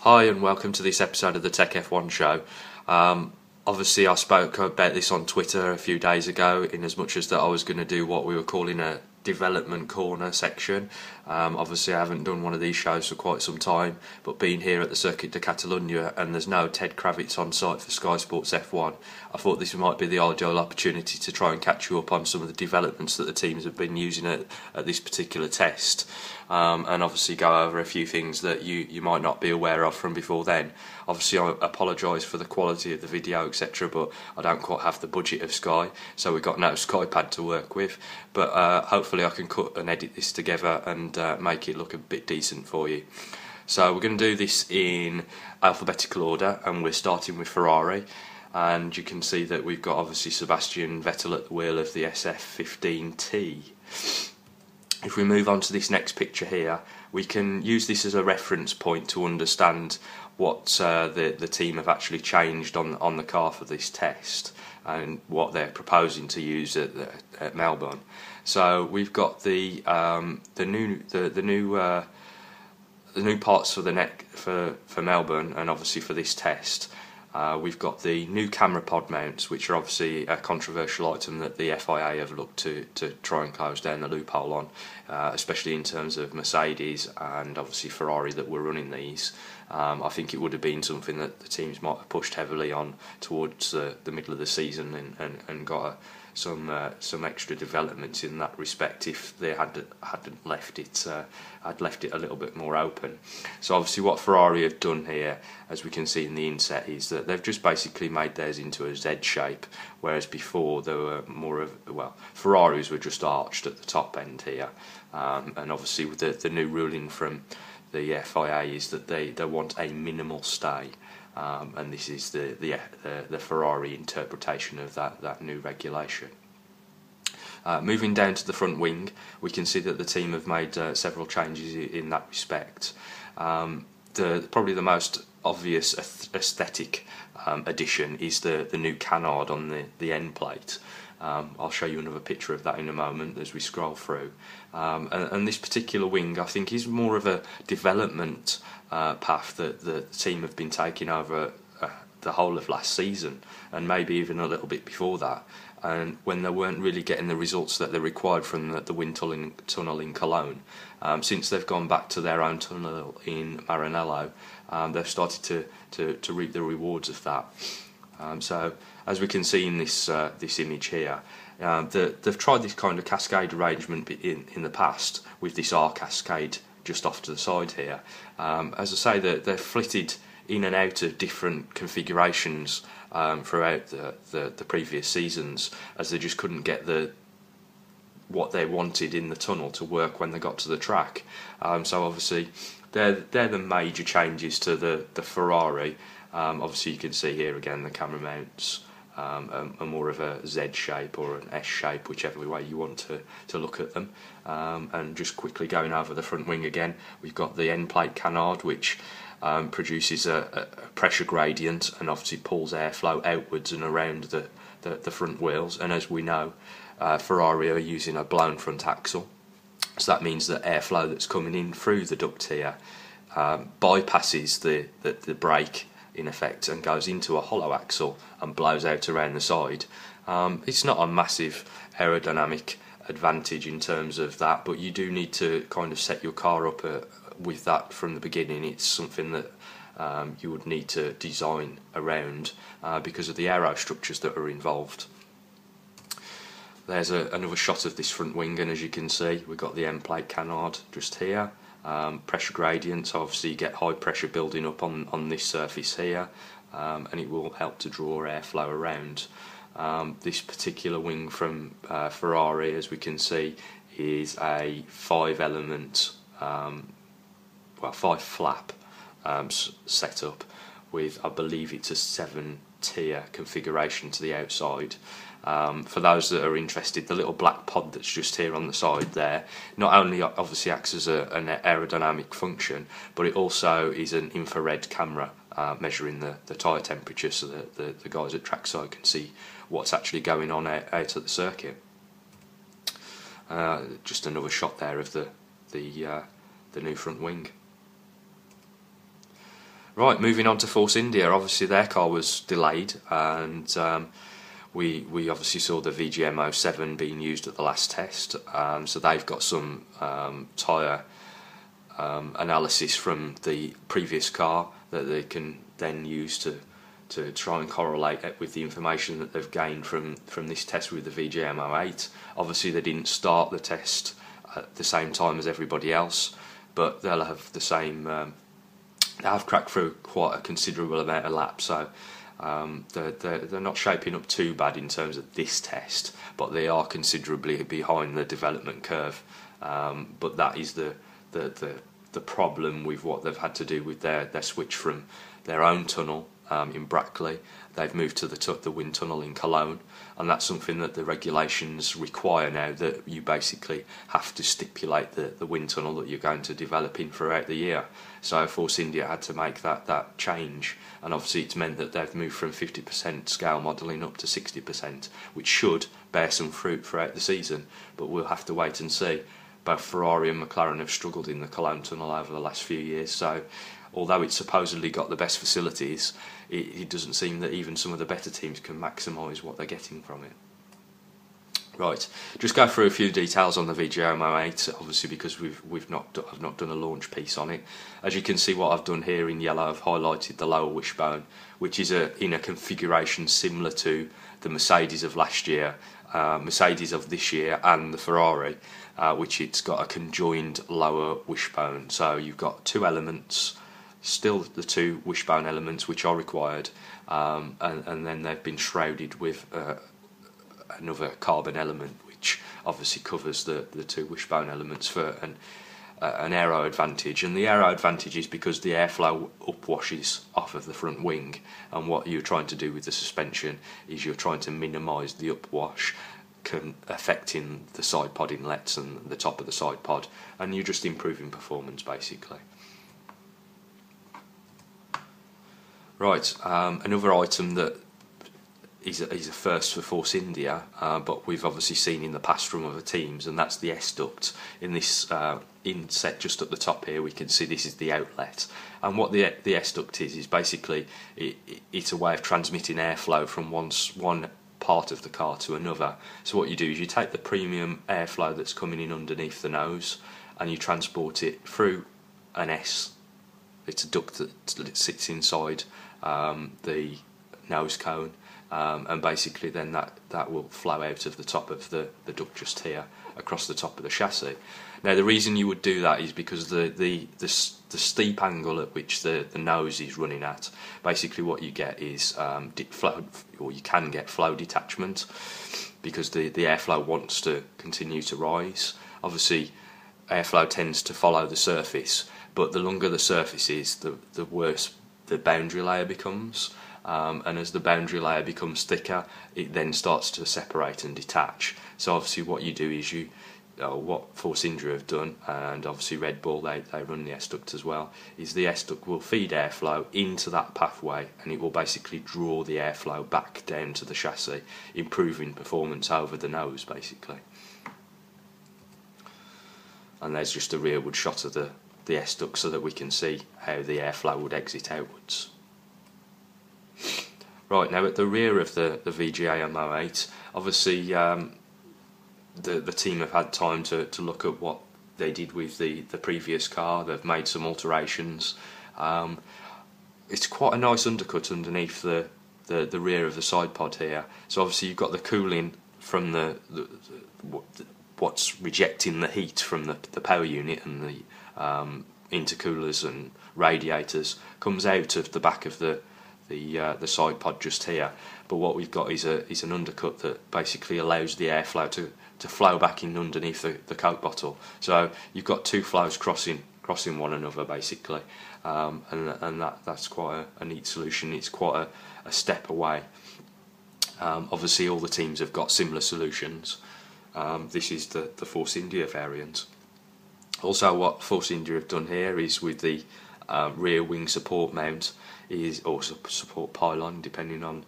Hi and welcome to this episode of the Tech F1 show. Obviously I spoke about this on Twitter a few days ago, in as much as that I was going to do what we were calling a development corner section. Obviously I haven't done one of these shows for quite some time, but being here at the Circuit de Catalunya and there's no Ted Kravitz on site for Sky Sports F1, I thought this might be the ideal opportunity to try and catch you up on some of the developments that the teams have been using at this particular test. And obviously go over a few things that you might not be aware of from before then. Obviously I apologise for the quality of the video, etc., but I don't quite have the budget of Sky, so we've got no SkyPad to work with, but hopefully I can cut and edit this together and make it look a bit decent for you. So we're going to do this in alphabetical order, and we're starting with Ferrari, and you can see that we've got obviously Sebastian Vettel at the wheel of the SF15T. If we move on to this next picture here, we can use this as a reference point to understand what the team have actually changed on the car for this test and what they're proposing to use at Melbourne. So we've got the new parts for the neck for Melbourne, and obviously for this test. We've got the new camera pod mounts, which are obviously a controversial item that the FIA have looked to try and close down the loophole on, especially in terms of Mercedes and obviously Ferrari that were running these. I think it would have been something that the teams might have pushed heavily on towards the middle of the season and got some extra developments in that respect if they hadn't left it a little bit more open. So obviously what Ferrari have done here, as we can see in the inset, is that they've just basically made theirs into a Z shape, whereas before there were more of, well, Ferraris were just arched at the top end here, and obviously with the new ruling from the FIA is that they want a minimal stay. And this is the Ferrari interpretation of that new regulation. Moving down to the front wing, we can see that the team have made several changes in that respect. Probably the most obvious aesthetic addition is the new canard on the end plate. I'll show you another picture of that in a moment as we scroll through. And this particular wing, I think, is more of a development path that the team have been taking over the whole of last season, and maybe even a little bit before that, and when they weren't really getting the results that they required from the wind tunnel in Cologne. Since they've gone back to their own tunnel in Maranello, they've started to reap the rewards of that. So as we can see in this image here, they've tried this kind of cascade arrangement in the past with this R cascade just off to the side here. As I say, they're flitted in and out of different configurations throughout the previous seasons, as they just couldn't get what they wanted in the tunnel to work when they got to the track. So obviously they're the major changes to the Ferrari. Obviously you can see here again the camera mounts are more of a Z shape or an S shape, whichever way you want to look at them. And just quickly going over the front wing again, we've got the end plate canard, which produces a pressure gradient and obviously pulls airflow outwards and around the front wheels. And as we know, Ferrari are using a blown front axle, so that means that airflow that's coming in through the duct here bypasses the brake in effect and goes into a hollow axle and blows out around the side. It's not a massive aerodynamic advantage in terms of that, but you do need to kind of set your car up with that from the beginning. It's something that you would need to design around because of the aero structures that are involved. There's another shot of this front wing, and as you can see, we've got the end plate canard just here. Pressure gradients, obviously you get high pressure building up on this surface here, and it will help to draw airflow around. This particular wing from Ferrari, as we can see, is a 5-element, 5-flap setup with, I believe it's a 7-tier configuration to the outside. For those that are interested, the little black pod that's just here on the side there not only obviously acts as an aerodynamic function, but it also is an infrared camera measuring the tyre temperature, so that the guys at trackside can see what's actually going on out at the circuit. Just another shot there of the new front wing. Right, moving on to Force India. Obviously their car was delayed, and we obviously saw the VGM07 being used at the last test. So they've got some tyre analysis from the previous car that they can then use to try and correlate it with the information that they've gained from this test with the VGM08. Obviously they didn't start the test at the same time as everybody else, but they'll have the same. They have cracked through quite a considerable amount of laps, so they're not shaping up too bad in terms of this test, but they are considerably behind the development curve. But that is the problem with what they've had to do with their switch from their own tunnel in Brackley. They've moved to the wind tunnel in Cologne, and that's something that the regulations require now, that you basically have to stipulate the wind tunnel that you're going to develop in throughout the year. So Force India had to make that change, and obviously it's meant that they've moved from 50% scale modelling up to 60%, which should bear some fruit throughout the season, but we'll have to wait and see. Both Ferrari and McLaren have struggled in the Cologne tunnel over the last few years, so although it's supposedly got the best facilities, it doesn't seem that even some of the better teams can maximise what they're getting from it. Right, just go through a few details on the VGM08, obviously because I've not done a launch piece on it. As you can see, what I've done here in yellow, I've highlighted the lower wishbone, which is in a configuration similar to the Mercedes of last year, Mercedes of this year, and the Ferrari, which it's got a conjoined lower wishbone. So you've got two elements, still the two wishbone elements which are required, and then they've been shrouded with another carbon element which obviously covers the two wishbone elements for an aero advantage. And the aero advantage is because the airflow upwashes off of the front wing, and what you're trying to do with the suspension is you're trying to minimise the upwash affecting the side pod inlets and the top of the side pod, and you're just improving performance basically. Right, another item that is a first for Force India, but we've obviously seen in the past from other teams, and that's the S-duct. In this inset just at the top here, we can see this is the outlet, and what the S-duct is basically it's a way of transmitting airflow from one part of the car to another. So what you do is you take the premium airflow that's coming in underneath the nose and you transport it through an S. It's a duct that sits inside the nose cone, and basically then that will flow out of the top of the duct just here across the top of the chassis. Now the reason you would do that is because the steep angle at which the nose is running at, basically what you get is flow, or you can get flow detachment, because the airflow wants to continue to rise. Obviously airflow tends to follow the surface, but the longer the surface is, the worse the boundary layer becomes, and as the boundary layer becomes thicker, it then starts to separate and detach. So obviously what you do is what Force India have done, and obviously Red Bull, they run the S-duct as well, is the S-duct will feed airflow into that pathway, and it will basically draw the airflow back down to the chassis, improving performance over the nose basically. And there's just a rearward shot of the S-duct so that we can see how the airflow would exit outwards. Right, now at the rear of the VGM08, obviously the team have had time to look at what they did with the previous car. They've made some alterations. It's quite a nice undercut underneath the rear of the side pod here. So obviously you've got the cooling from what's rejecting the heat from the power unit, and the intercoolers and radiators comes out of the back of the side pod just here. But what we've got is an undercut that basically allows the airflow to flow back in underneath the Coke bottle. So you've got two flows crossing one another basically, and that's quite a neat solution. It's quite a step away. Obviously all the teams have got similar solutions. This is the Force India variant. Also what Force India have done here is with the rear wing support mount, or support pylon depending on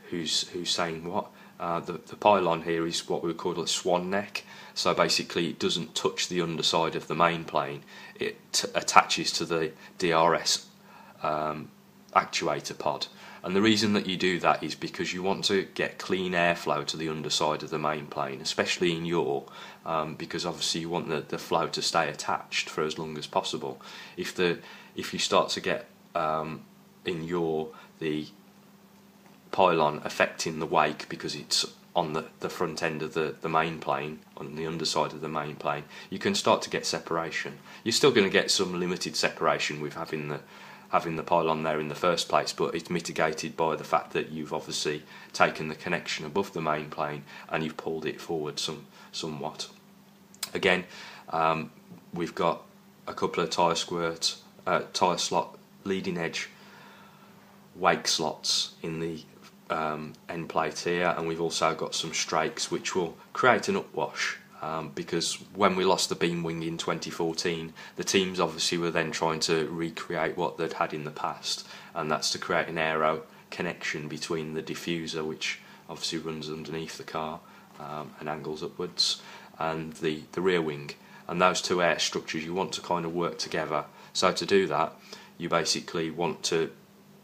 who's saying what, The pylon here is what we would call a swan neck, so basically it doesn't touch the underside of the main plane, it attaches to the DRS actuator pod. And the reason that you do that is because you want to get clean airflow to the underside of the main plane, especially in yaw, because obviously you want the flow to stay attached for as long as possible. If you start to get in yaw the pylon affecting the wake because it's on the front end of the main plane, on the underside of the main plane, you can start to get separation. You're still going to get some limited separation with having the pylon there in the first place, but it's mitigated by the fact that you've obviously taken the connection above the main plane and you've pulled it forward somewhat. Again, we've got a couple of tyre squirts, tyre slot leading edge wake slots in the end plate here, and we've also got some strakes which will create an upwash. Because when we lost the beam wing in 2014, the teams obviously were then trying to recreate what they'd had in the past, and that's to create an aero connection between the diffuser, which obviously runs underneath the car and angles upwards, and the rear wing. And those two air structures you want to kind of work together. So to do that, you basically want to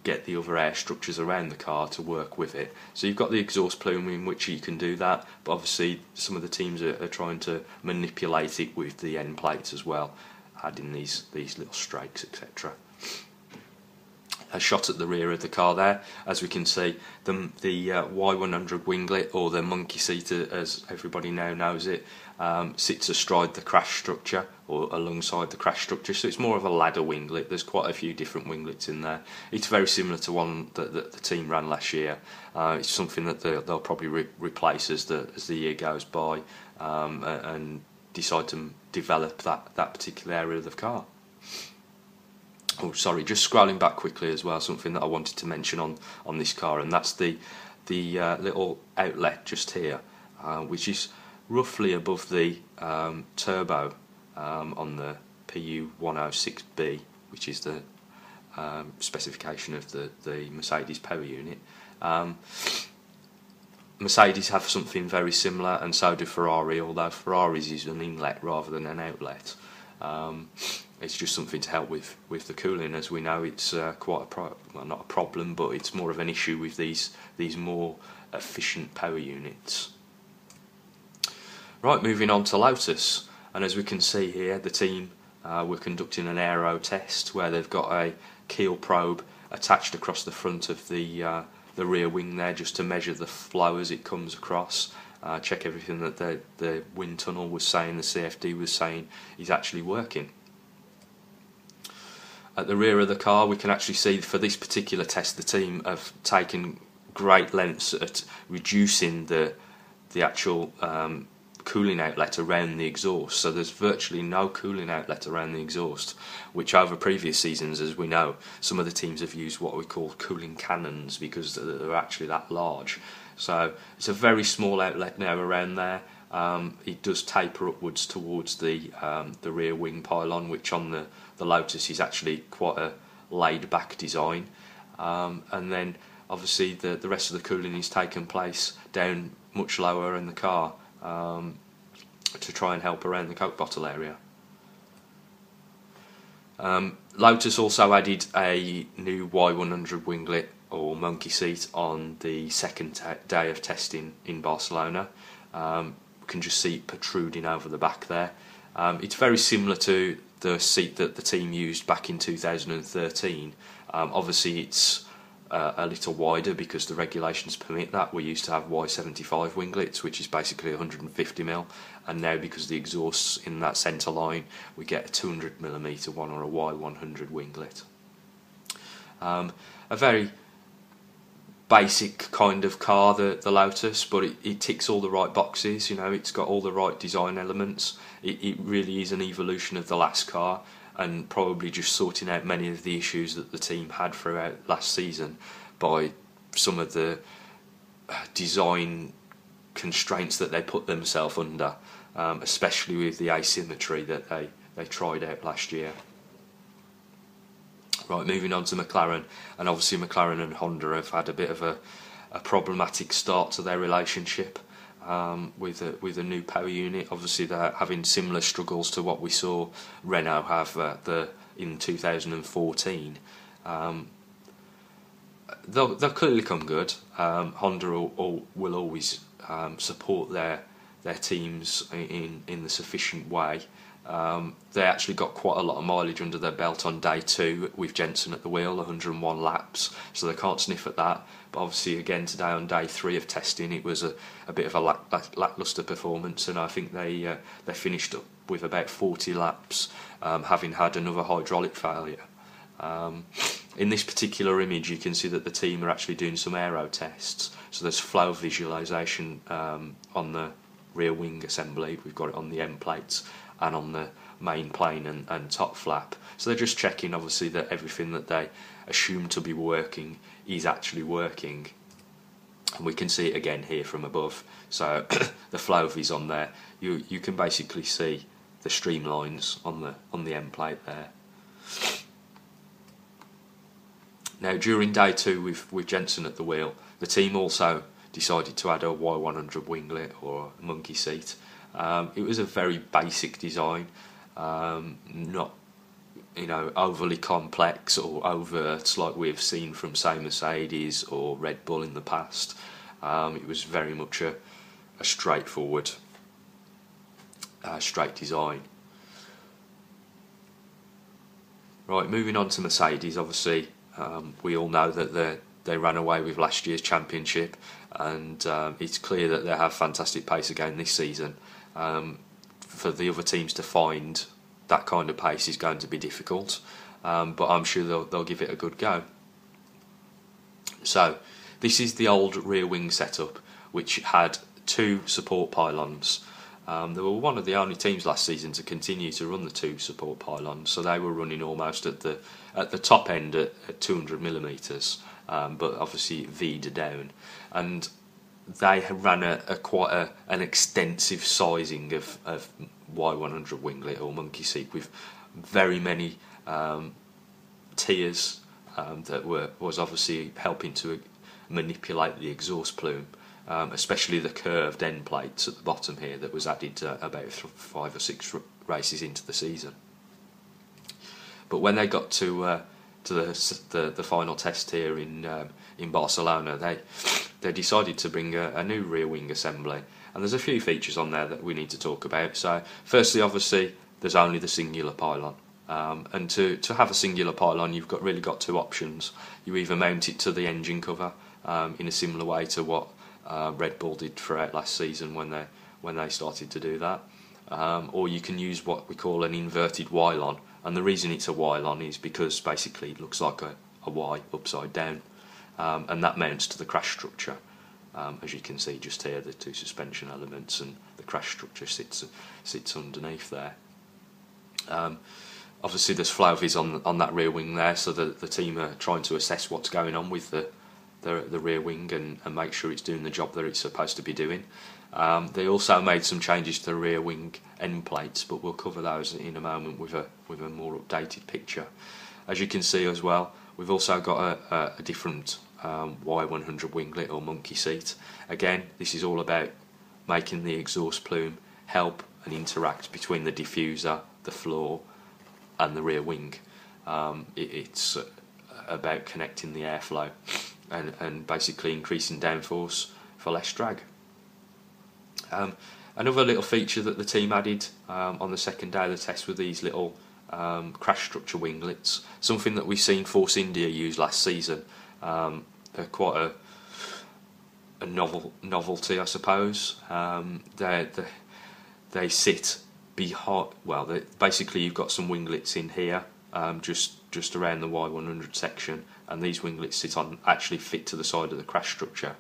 get the other air structures around the car to work with it. So you've got the exhaust plume in which you can do that, but obviously some of the teams are trying to manipulate it with the end plates as well, adding these little strakes, etc. A shot at the rear of the car there, as we can see, the Y100 winglet, or the monkey seat as everybody now knows it, sits astride the crash structure, or alongside the crash structure, so it's more of a ladder winglet. There's quite a few different winglets in there. It's very similar to one that the team ran last year. It's something that they'll probably replace as the year goes by, and decide to develop that particular area of the car. Oh, sorry, just scrolling back quickly as well, something that I wanted to mention on this car, and that's the little outlet just here, which is roughly above the turbo on the PU106B, which is the specification of the Mercedes power unit. Mercedes have something very similar, and so do Ferrari, although Ferrari's is an inlet rather than an outlet. It's just something to help with the cooling. As we know, it's quite well, not a problem, but it's more of an issue with these more efficient power units. Right, moving on to Lotus, and as we can see here, the team were conducting an aero test where they've got a keel probe attached across the front of the rear wing there, just to measure the flow as it comes across. Check everything that the wind tunnel was saying, the CFD was saying, is actually working. At the rear of the car, we can actually see for this particular test the team have taken great lengths at reducing the actual cooling outlet around the exhaust. So there's virtually no cooling outlet around the exhaust, which over previous seasons, as we know, some of the teams have used what we call cooling cannons because they're actually that large. So it's a very small outlet now around there. It does taper upwards towards the rear wing pylon, which on the Lotus is actually quite a laid back design, and then obviously the rest of the cooling is taking place down much lower in the car, to try and help around the Coke bottle area. Lotus also added a new Y100 winglet or monkey seat on the second day of testing in Barcelona. You can just see it protruding over the back there. It's very similar to the seat that the team used back in 2013. Obviously it's a little wider because the regulations permit that. We used to have Y75 winglets, which is basically 150mm, and now because the exhaust's in that centre line, we get a 200mm one, or a Y100 winglet. A very basic kind of car, the Lotus, but it ticks all the right boxes. You know, it's got all the right design elements. It really is an evolution of the last car, and probably just sorting out many of the issues that the team had throughout last season by some of the design constraints that they put themselves under, especially with the asymmetry that they tried out last year. Right, moving on to McLaren, and obviously McLaren and Honda have had a bit of a problematic start to their relationship with a new power unit. Obviously, they're having similar struggles to what we saw Renault have in 2014. They'll clearly come good. Honda will always support their teams in the sufficient way. They actually got quite a lot of mileage under their belt on day 2 with Jensen at the wheel, 101 laps, so they can't sniff at that. But obviously again today on day 3 of testing it was a bit of a lacklustre performance, and I think they finished up with about 40 laps, having had another hydraulic failure. In this particular image you can see that the team are actually doing some aero tests, so there's flow visualisation on the rear wing assembly. We've got it on the end plates and on the main plane and top flap, so they're just checking obviously that everything that they assume to be working is actually working, and we can see it again here from above. So the flow is on there. You can basically see the streamlines on the end plate there. Now during day 2 with Jensen at the wheel, the team also decided to add a Y100 winglet or a monkey seat. It was a very basic design, not overly complex or overt like we've seen from say Mercedes or Red Bull in the past. It was very much a straightforward, straight design. Right, moving on to Mercedes. Obviously, we all know that they ran away with last year's championship, and it's clear that they have fantastic pace again this season. For the other teams to find that kind of pace is going to be difficult, but I'm sure they'll give it a good go. So this is the old rear wing setup, which had 2 support pylons. They were one of the only teams last season to continue to run the 2 support pylons, so they were running almost at the top end at 200mm, but obviously V'd down, and they ran quite an extensive sizing of Y100 winglet or monkey seat with very many tiers that was obviously helping to manipulate the exhaust plume, especially the curved end plates at the bottom here that was added about 5 or 6 races into the season. But when they got to the final test here in Barcelona, they decided to bring a new rear wing assembly, and there's a few features on there that we need to talk about. So firstly, obviously there's only the singular pylon, and to have a singular pylon you've really got 2 options. You either mount it to the engine cover in a similar way to what Red Bull did throughout last season when they started to do that, or you can use what we call an inverted Y-lon, and the reason it's a Y-lon is because basically it looks like a Y upside down, and that mounts to the crash structure. As you can see just here, the 2 suspension elements, and the crash structure sits underneath there. Obviously there's flow vis on that rear wing there, so the team are trying to assess what's going on with the rear wing and make sure it's doing the job that it's supposed to be doing. They also made some changes to the rear wing end plates, but we'll cover those in a moment with a more updated picture. As you can see as well, we've also got a different Y100 winglet or monkey seat. Again, this is all about making the exhaust plume help and interact between the diffuser, the floor and the rear wing. It's about connecting the airflow and basically increasing downforce for less drag. Another little feature that the team added on the second day of the test were these little crash structure winglets, something that we've seen Force India use last season. They're quite a novelty, I suppose. They sit behind. Well, basically you've got some winglets in here, just around the Y100 section, and these winglets actually fit to the side of the crash structure.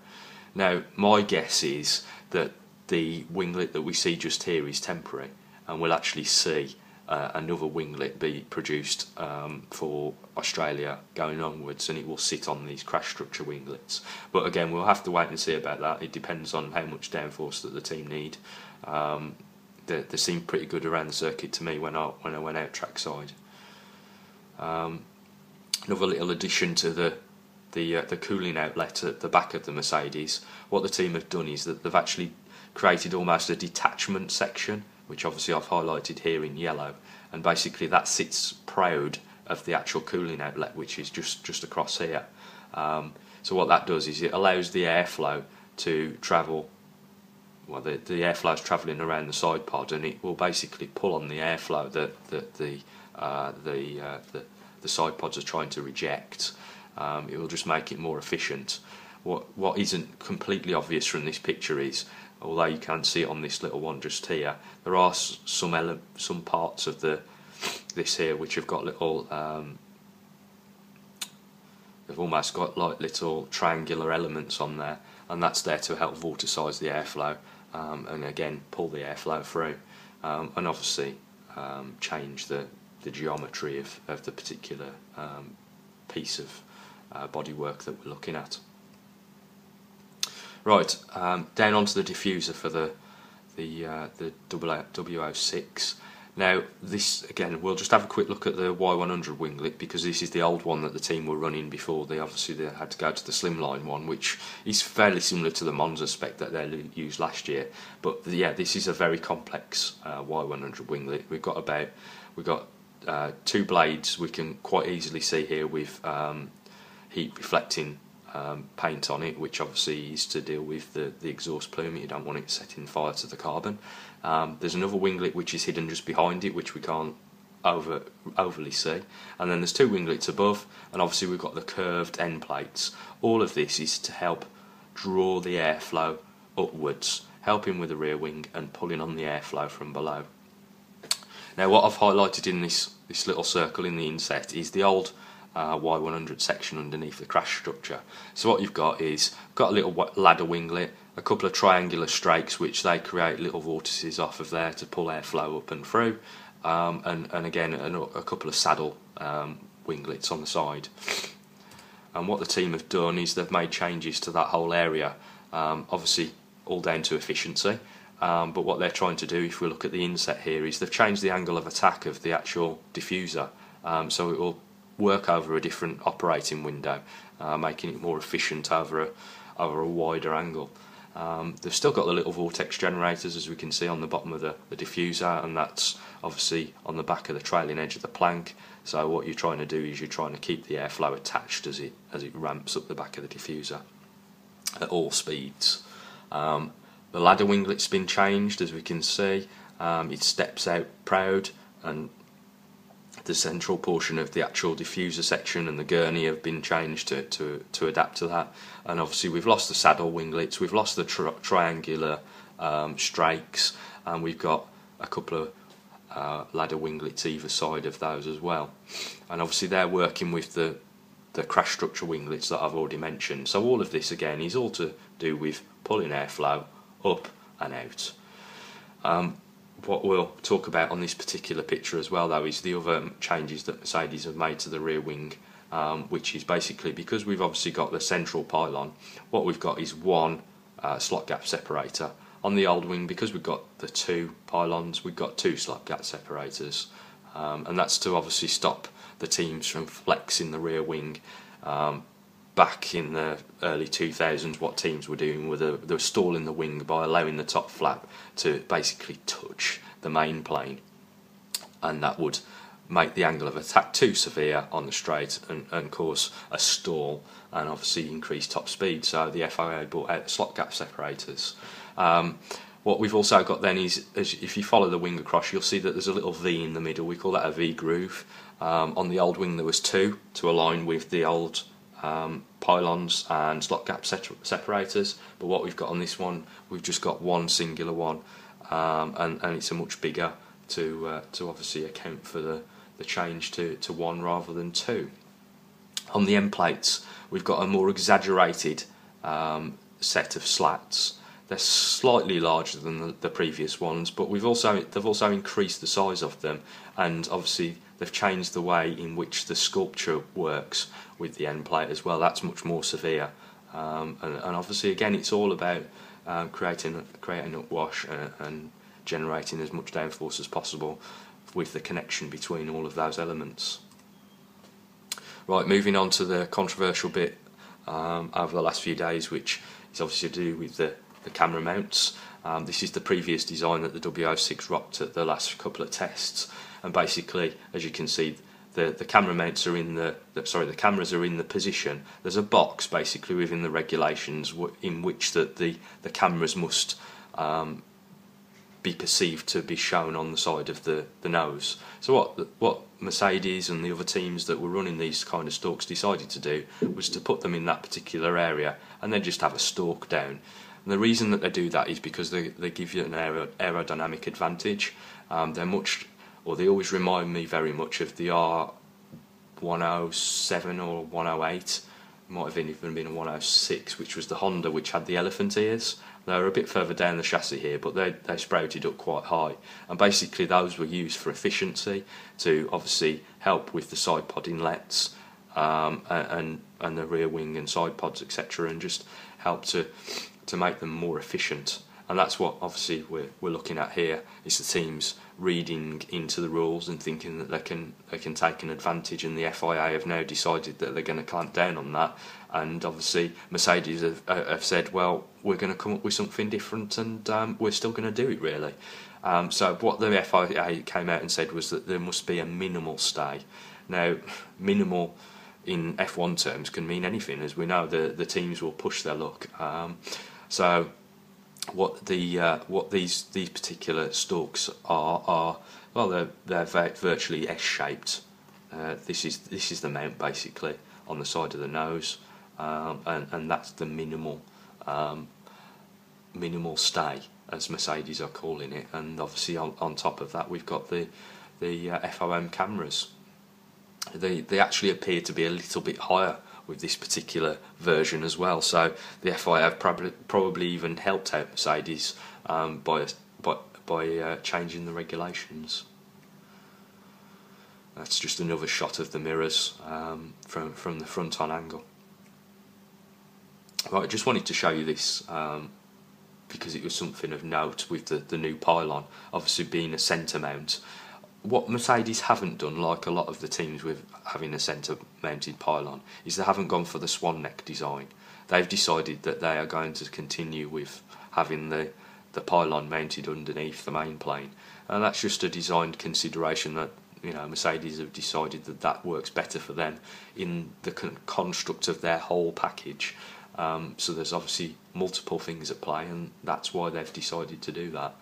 Now, my guess is that the winglet that we see just here is temporary, and we'll actually see another winglet be produced for Australia going onwards, and it will sit on these crash structure winglets. But again, we'll have to wait and see about that. It depends on how much downforce that the team need. They seemed pretty good around the circuit to me when I went out trackside. Another little addition to the the cooling outlet at the back of the Mercedes, what the team have done is that they've actually created almost a detachment section, which obviously I've highlighted here in yellow, and basically that sits proud of the actual cooling outlet, which is just across here. So what that does is it allows the airflow to travel. Well, the airflow is travelling around the side pod, and it will basically pull on the airflow that the side pods are trying to reject. It will just make it more efficient. What isn't completely obvious from this picture is, although you can see it on this little one just here, there are some parts of this here which have got little, they've almost got like little triangular elements on there, and that's there to help vorticize the airflow, and again pull the airflow through, and obviously change the geometry of the particular piece of bodywork that we're looking at. Right, down onto the diffuser for the W06. Now this, again, we'll just have a quick look at the Y100 winglet, because this is the old one that the team were running before they had to go to the slimline one, which is fairly similar to the Monza spec that they used last year. But yeah, this is a very complex Y100 winglet. We've got two blades. We can quite easily see here with heat reflecting paint on it, which obviously is to deal with the exhaust plume. You don't want it setting fire to the carbon. There's another winglet which is hidden just behind it, which we can't overly see, and then there's two winglets above, and obviously we've got the curved end plates. All of this is to help draw the airflow upwards, helping with the rear wing and pulling on the airflow from below. Now what I've highlighted in this little circle in the inset is the old Y100 section underneath the crash structure. So what you've got is a little ladder winglet, a couple of triangular strakes which they create little vortices off of there to pull airflow up and through, and again a couple of saddle winglets on the side. And what the team have done is they've made changes to that whole area, obviously all down to efficiency. But what they're trying to do, if we look at the inset here, is they've changed the angle of attack of the actual diffuser, so it will work over a different operating window, making it more efficient over a wider angle. They've still got the little vortex generators, as we can see on the bottom of the diffuser, and that's obviously on the back of the trailing edge of the plank. So what you're trying to do is you're trying to keep the airflow attached as it ramps up the back of the diffuser at all speeds. The ladder winglet's been changed, as we can see. It steps out proud, and the central portion of the actual diffuser section and the gurney have been changed to adapt to that. And obviously we've lost the saddle winglets, we've lost the triangular strakes, and we've got a couple of ladder winglets either side of those as well. And obviously they're working with the crash structure winglets that I've already mentioned. So all of this again is all to do with pulling airflow up and out. What we'll talk about on this particular picture as well, though, is the other changes that Mercedes have made to the rear wing, which is basically, because we've obviously got the central pylon, what we've got is one slot gap separator. On the old wing, because we've got the two pylons, we've got two slot gap separators, and that's to obviously stop the teams from flexing the rear wing. Back in the early 2000s, what teams were doing were they were stalling the wing by allowing the top flap to basically touch the main plane, and that would make the angle of attack too severe on the straight and cause a stall, and obviously increase top speed. So the FIA brought out the slot gap separators. What we've also got then is, if you follow the wing across, you'll see that there's a little V in the middle. We call that a V groove. On the old wing there was two to align with the old pylons and slot gap separators, but what we've got on this one, we've just got one singular one, and it's a much bigger to obviously account for the change to one rather than two. On the end plates, we've got a more exaggerated set of slats. They're slightly larger than the previous ones, but they've also increased the size of them, and obviously they've changed the way in which the sculpture works with the end plate as well. That's much more severe, and obviously again it's all about creating upwash and generating as much downforce as possible with the connection between all of those elements. Right, moving on to the controversial bit over the last few days, which is obviously to do with the camera mounts. This is the previous design that the W06 rocked at the last couple of tests, and basically, as you can see, the camera mounts are in the cameras are in the position. There's a box basically within the regulations in which that the cameras must be perceived to be shown on the side of the nose. So what Mercedes and the other teams that were running these kind of stalks decided to do was to put them in that particular area and then just have a stalk down. And the reason that they do that is because they give you an aerodynamic advantage. They always remind me very much of the R107 or 108. Might have even been a 106, which was the Honda, which had the elephant ears. They're a bit further down the chassis here, but they sprouted up quite high. And basically those were used for efficiency, to obviously help with the side pod inlets and the rear wing and side pods, etc., and just help to make them more efficient. And that's what obviously we're looking at here, is the teams reading into the rules and thinking that they can take an advantage, and the FIA have now decided that they're going to clamp down on that. And obviously Mercedes have said, well, we're going to come up with something different, and we're still going to do it, really. So what the FIA came out and said was that there must be a minimal stay. Now, minimal in F1 terms can mean anything, as we know. The teams will push their luck. So what these particular stalks are well, they're virtually S-shaped. This is the mount basically on the side of the nose, and that's the minimal stay, as Mercedes are calling it. And obviously on top of that we've got the FOM cameras. They actually appear to be a little bit higher with this particular version as well, so the FIA have probably even helped out Mercedes by changing the regulations. That's just another shot of the mirrors from the front on angle. Right, I just wanted to show you this because it was something of note with the new pylon, obviously being a centre mount. What Mercedes haven't done, like a lot of the teams with having a centre mounted pylon, is they haven't gone for the swan neck design. They've decided that they are going to continue with having the pylon mounted underneath the main plane, and that's just a design consideration that, you know, Mercedes have decided that works better for them in the construct of their whole package. So there's obviously multiple things at play, and that's why they've decided to do that.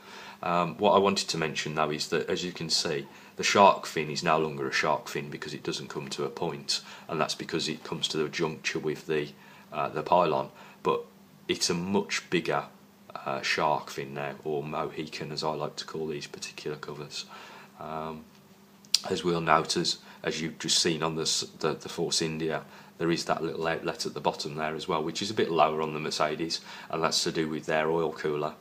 What I wanted to mention though is that, as you can see, the shark fin is no longer a shark fin because it doesn't come to a point, and that's because it comes to the juncture with the pylon. But it's a much bigger shark fin now, or Mohican as I like to call these particular covers. As we'll note, as you've just seen on the Force India, there is that little outlet at the bottom there as well, which is a bit lower on the Mercedes, and that's to do with their oil cooler.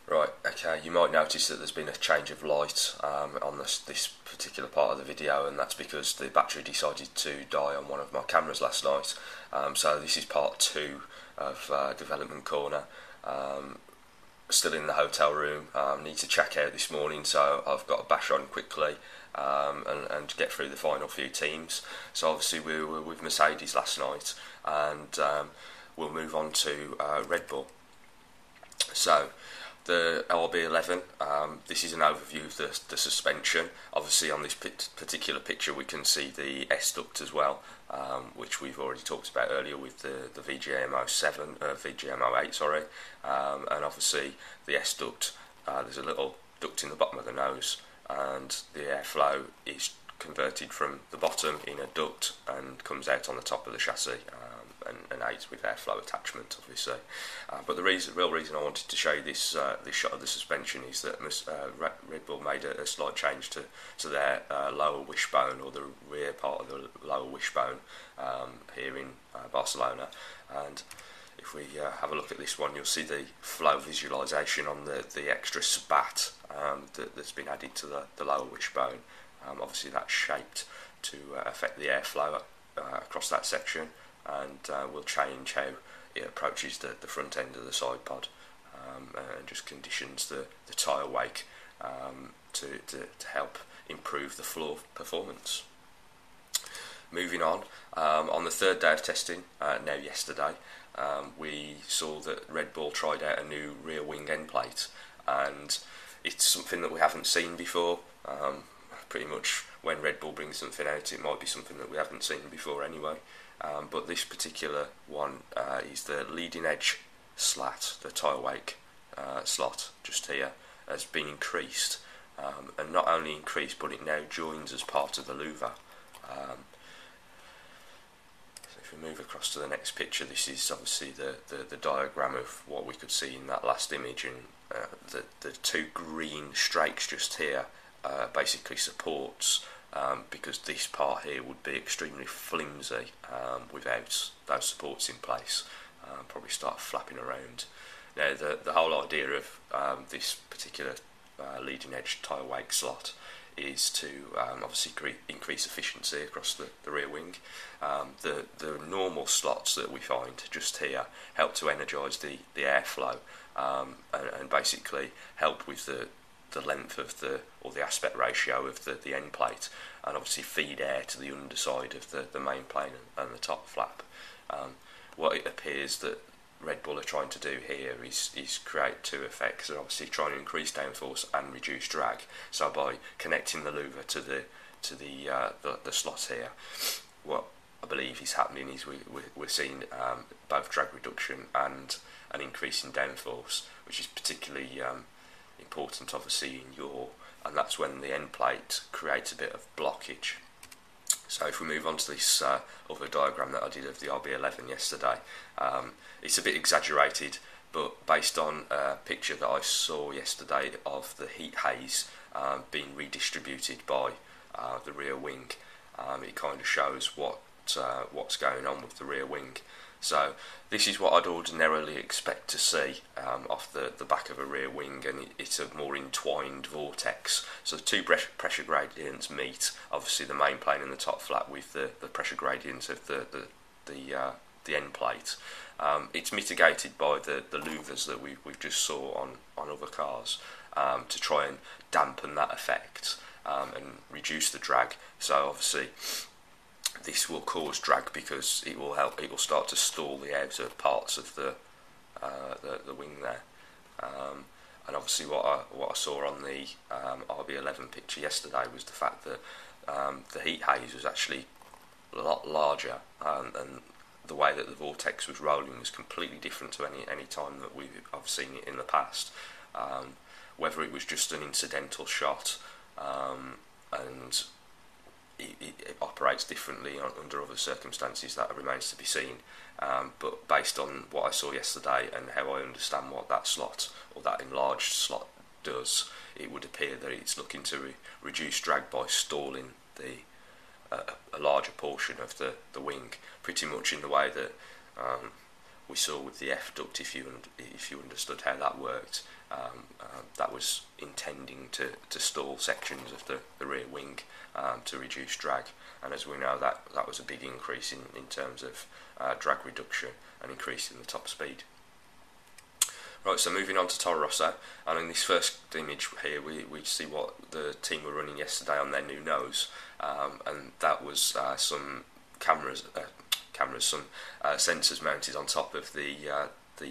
Right, okay, you might notice that there's been a change of light on this particular part of the video, and that's because the battery decided to die on one of my cameras last night. So this is part 2 of Development Corner. Still in the hotel room, need to check out this morning, so I've got to bash on quickly and get through the final few teams. So obviously we were with Mercedes last night, and we'll move on to Red Bull. So the LB11, this is an overview of the suspension. Obviously on this particular picture we can see the S-duct as well, which we've already talked about earlier with the VGM08, sorry. And obviously the S-duct, there's a little duct in the bottom of the nose, and the airflow is converted from the bottom in a duct and comes out on the top of the chassis, and aids with airflow attachment, obviously. But the real reason I wanted to show you this shot of the suspension is that Red Bull made a slight change to their lower wishbone, or the rear part of the lower wishbone, here in Barcelona. And if we have a look at this one, you'll see the flow visualisation on the extra spat that's been added to the lower wishbone. Obviously that's shaped to affect the airflow across that section, and will change how it approaches the front end of the side pod, and just conditions the tyre wake to help improve the floor performance. Moving on the third day of testing, now yesterday, we saw that Red Bull tried out a new rear wing end plate, and it's something that we haven't seen before. Pretty much when Red Bull brings something out, it might be something that we haven't seen before anyway. But this particular one is the leading edge slat, the tyre wake slot just here, has been increased, and not only increased, but it now joins as part of the louver. So if we move across to the next picture, this is obviously the diagram of what we could see in that last image, and the two green strakes just here basically supports, because this part here would be extremely flimsy without those supports in place. Probably start flapping around. Now the whole idea of this particular leading edge tyre wake slot is to obviously increase efficiency across the rear wing. The normal slots that we find just here help to energise the airflow, and basically help with the length of or the aspect ratio of the end plate, and obviously feed air to the underside of the main plane and the top flap. What it appears that Red Bull are trying to do here is create two effects. They're obviously trying to increase downforce and reduce drag. So by connecting the louver to the slot here, what I believe is happening is we're seeing both drag reduction and an increase in downforce, which is particularly important obviously in yaw, and that's when the end plate creates a bit of blockage. So if we move on to this other diagram that I did of the RB11 yesterday, it's a bit exaggerated, but based on a picture that I saw yesterday of the heat haze being redistributed by the rear wing, it kind of shows what's going on with the rear wing. So this is what I'd ordinarily expect to see off the back of a rear wing, and it's a more entwined vortex. So the two pressure gradients meet, obviously the main plane and the top flap, with the pressure gradients of the end plate. It's mitigated by the louvers that we've just saw on other cars, to try and dampen that effect and reduce the drag. So obviously this will cause drag because it will start to stall the outer parts of the wing there. And obviously what I saw on the RB11 picture yesterday was the fact that the heat haze was actually a lot larger, and the way that the vortex was rolling was completely different to any time that I've seen it in the past. Whether it was just an incidental shot, and it operates differently under other circumstances, that remains to be seen. But based on what I saw yesterday and how I understand what that slot or that enlarged slot does, it would appear that it's looking to reduce drag by stalling a larger portion of the wing, pretty much in the way that we saw with the F duct. If you understood how that worked, that was intending to stall sections of the rear wing to reduce drag, and as we know, that was a big increase in terms of drag reduction and increase in the top speed. Right, so moving on to Toro Rosso, and in this first image here we see what the team were running yesterday on their new nose, and that was some cameras, some sensors mounted on top of the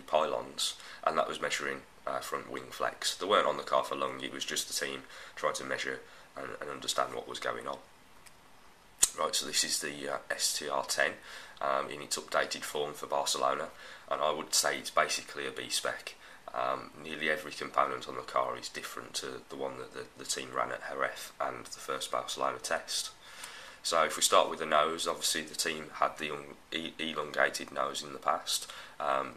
pylons, and that was measuring front wing flex. They weren't on the car for long, it was just the team trying to measure and understand what was going on. Right, so this is the STR10 in its updated form for Barcelona, and I would say it's basically a b-spec. Nearly every component on the car is different to the one that the team ran at Jerez and the first Barcelona test. So if we start with the nose, obviously the team had the elongated nose in the past.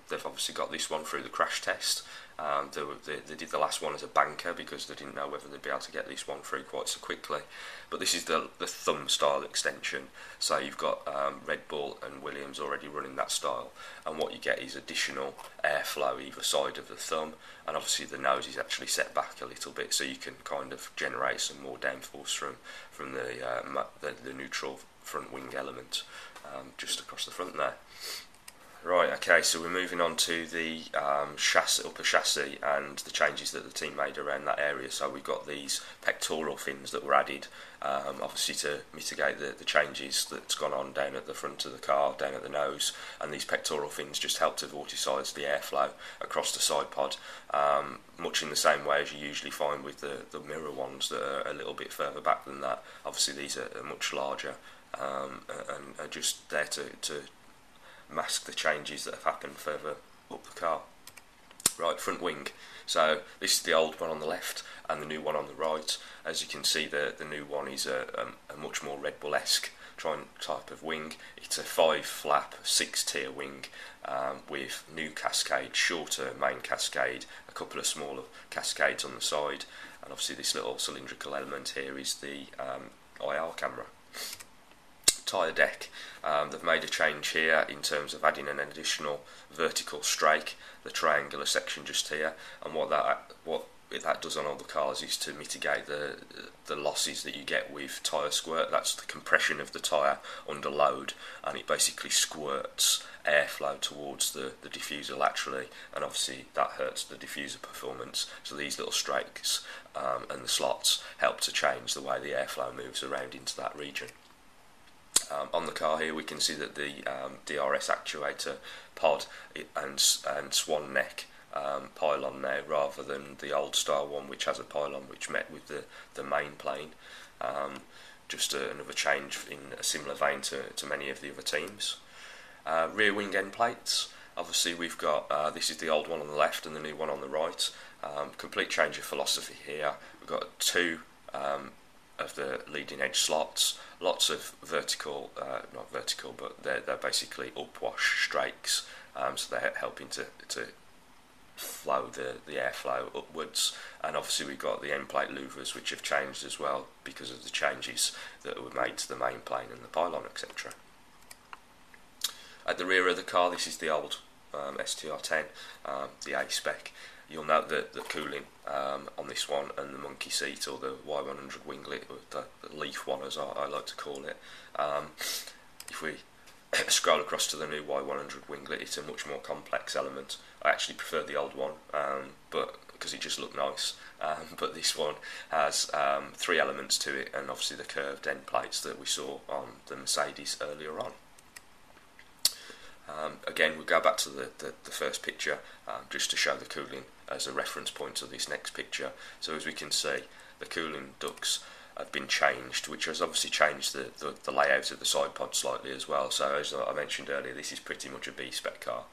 They've obviously got this one through the crash test. They did the last one as a banker because they didn't know whether they'd be able to get this one through quite so quickly. But this is the thumb style extension. So you've got Red Bull and Williams already running that style, and what you get is additional airflow either side of the thumb, and obviously the nose is actually set back a little bit, so you can kind of generate some more downforce from the neutral front wing element just across the front there. Right, okay, so we're moving on to the chassis, upper chassis, and the changes that the team made around that area. So we've got these pectoral fins that were added, obviously to mitigate the changes that's gone on down at the front of the car, down at the nose, and these pectoral fins just help to vorticize the airflow across the side pod, much in the same way as you usually find with the mirror ones that are a little bit further back than that. Obviously these are much larger and are just there to mask the changes that have happened further up the car. Right, front wing. So this is the old one on the left and the new one on the right. As you can see, the new one is a much more Red Bull-esque type of wing. It's a 5-flap, 6-tier wing with new cascade, shorter main cascade, a couple of smaller cascades on the side, and obviously this little cylindrical element here is the IR camera. Tyre deck, they've made a change here in terms of adding an additional vertical strake, the triangular section just here, and what that does on all the cars is to mitigate the losses that you get with tyre squirt. That's the compression of the tyre under load, and it basically squirts airflow towards the diffuser laterally, and obviously that hurts the diffuser performance. So these little strakes and the slots help to change the way the airflow moves around into that region. On the car here we can see that the DRS actuator pod and swan neck pylon now, rather than the old style one which has a pylon which met with the main plane. Just another change in a similar vein to many of the other teams. Rear wing end plates, obviously we've got, this is the old one on the left and the new one on the right. Complete change of philosophy here. We've got two of the leading edge slots, lots of vertical, not vertical, but they're basically upwash strakes, so they're helping to flow the airflow upwards. And obviously we've got the end plate louvers which have changed as well because of the changes that were made to the main plane and the pylon, etc. At the rear of the car, this is the old STR10, the A-spec. You'll note that the cooling on this one and the monkey seat, or the Y100 winglet, or the leaf one as I like to call it. If we scroll across to the new Y100 winglet, it's a much more complex element. I actually prefer the old one, but because it just looked nice. But this one has 3 elements to it, and obviously the curved end plates that we saw on the Mercedes earlier on. Again, we'll go back to the first picture just to show the cooling as a reference point to this next picture. So as we can see, the cooling ducts have been changed, which has obviously changed the layout of the side pod slightly as well. So as I mentioned earlier, this is pretty much a B-spec car.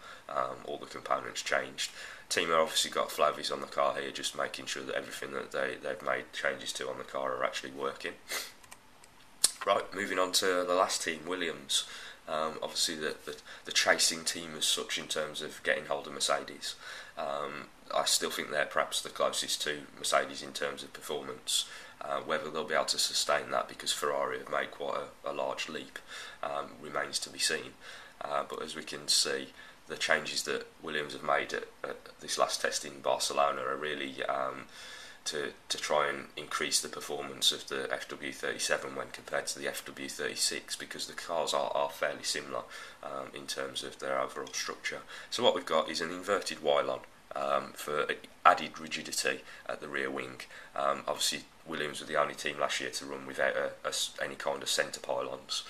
All the components changed. Team have obviously got Flavies on the car here, just making sure that everything that they've made changes to on the car are actually working. Right, moving on to the last team, Williams. Obviously the chasing team as such in terms of getting hold of Mercedes. I still think they're perhaps the closest to Mercedes in terms of performance. Whether they'll be able to sustain that, because Ferrari have made quite a large leap, remains to be seen. But as we can see, the changes that Williams have made at this last test in Barcelona are really to try and increase the performance of the FW37 when compared to the FW36, because the cars are fairly similar in terms of their overall structure. So what we've got is an inverted Y-lon for added rigidity at the rear wing. Obviously Williams were the only team last year to run without any kind of centre pylons,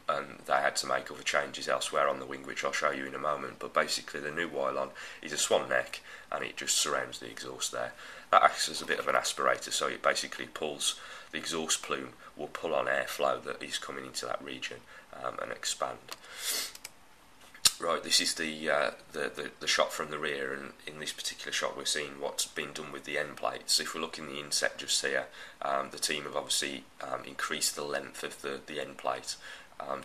and they had to make other changes elsewhere on the wing, which I'll show you in a moment. But basically the new Y-lon is a swan neck, and it just surrounds the exhaust there. That acts as a bit of an aspirator, so it basically pulls, the exhaust plume will pull on airflow that is coming into that region and expand. Right, this is the shot from the rear, and in this particular shot we're seeing what's been done with the end plates. If we look in the inset just here, the team have obviously increased the length of the end plate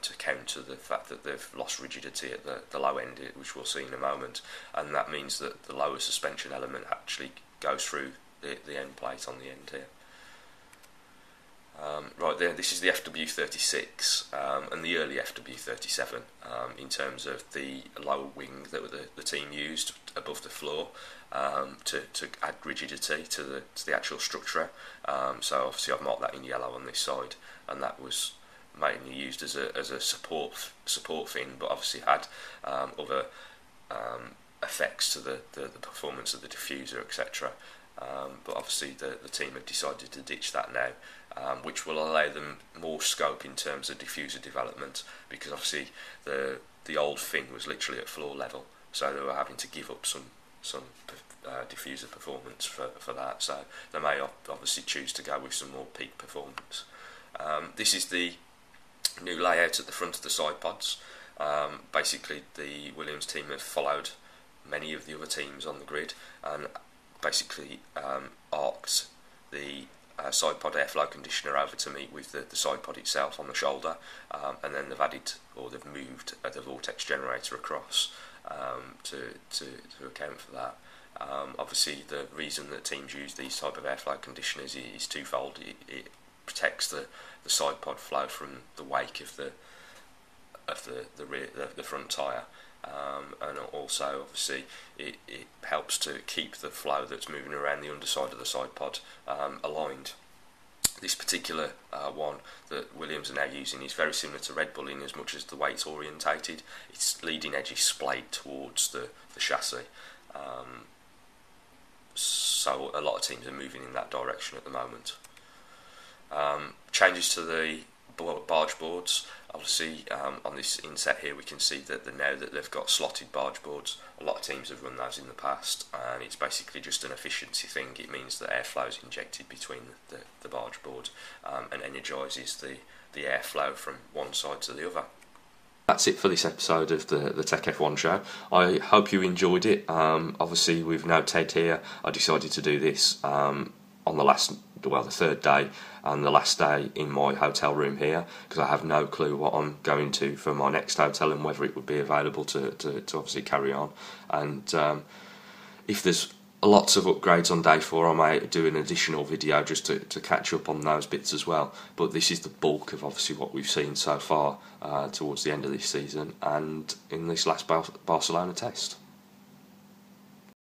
to counter the fact that they've lost rigidity at the low end, which we'll see in a moment, and that means that the lower suspension element actually goes through the end plate on the end here. Right there, this is the FW36 and the early FW37 in terms of the lower wing that the team used above the floor to add rigidity to the actual structure. So obviously I've marked that in yellow on this side, and that was mainly used as a support fin, but obviously had other effects to the performance of the diffuser, etc. But obviously the team have decided to ditch that now, which will allow them more scope in terms of diffuser development, because obviously the old fin was literally at floor level, so they were having to give up some diffuser performance for that. So they may obviously choose to go with some more peak performance. This is the new layout at the front of the side pods. Basically, the Williams team have followed many of the other teams on the grid and basically arced the side pod airflow conditioner over to meet with the side pod itself on the shoulder, and then they've moved the vortex generator across to account for that. Obviously, the reason that teams use these type of airflow conditioners is twofold. It protects the side pod flow from the wake of the front tyre, and also obviously it helps to keep the flow that's moving around the underside of the side pod aligned. This particular one that Williams are now using is very similar to Red Bull in as much as the way it's orientated. Its leading edge is splayed towards the chassis, so a lot of teams are moving in that direction at the moment. Changes to the barge boards. Obviously, on this inset here we can see that now that they've got slotted barge boards. A lot of teams have run those in the past, and it's basically just an efficiency thing. It means that airflow is injected between the barge board and energises the airflow from one side to the other. That's it for this episode of the Tech F1 show. I hope you enjoyed it. Obviously, with no Ted here, I decided to do this on the third day and the last day in my hotel room here, because I have no clue what I'm going to for my next hotel and whether it would be available to obviously carry on. And if there's lots of upgrades on day 4, I may do an additional video just to catch up on those bits as well. But this is the bulk of obviously what we've seen so far towards the end of this season and in this last Barcelona test.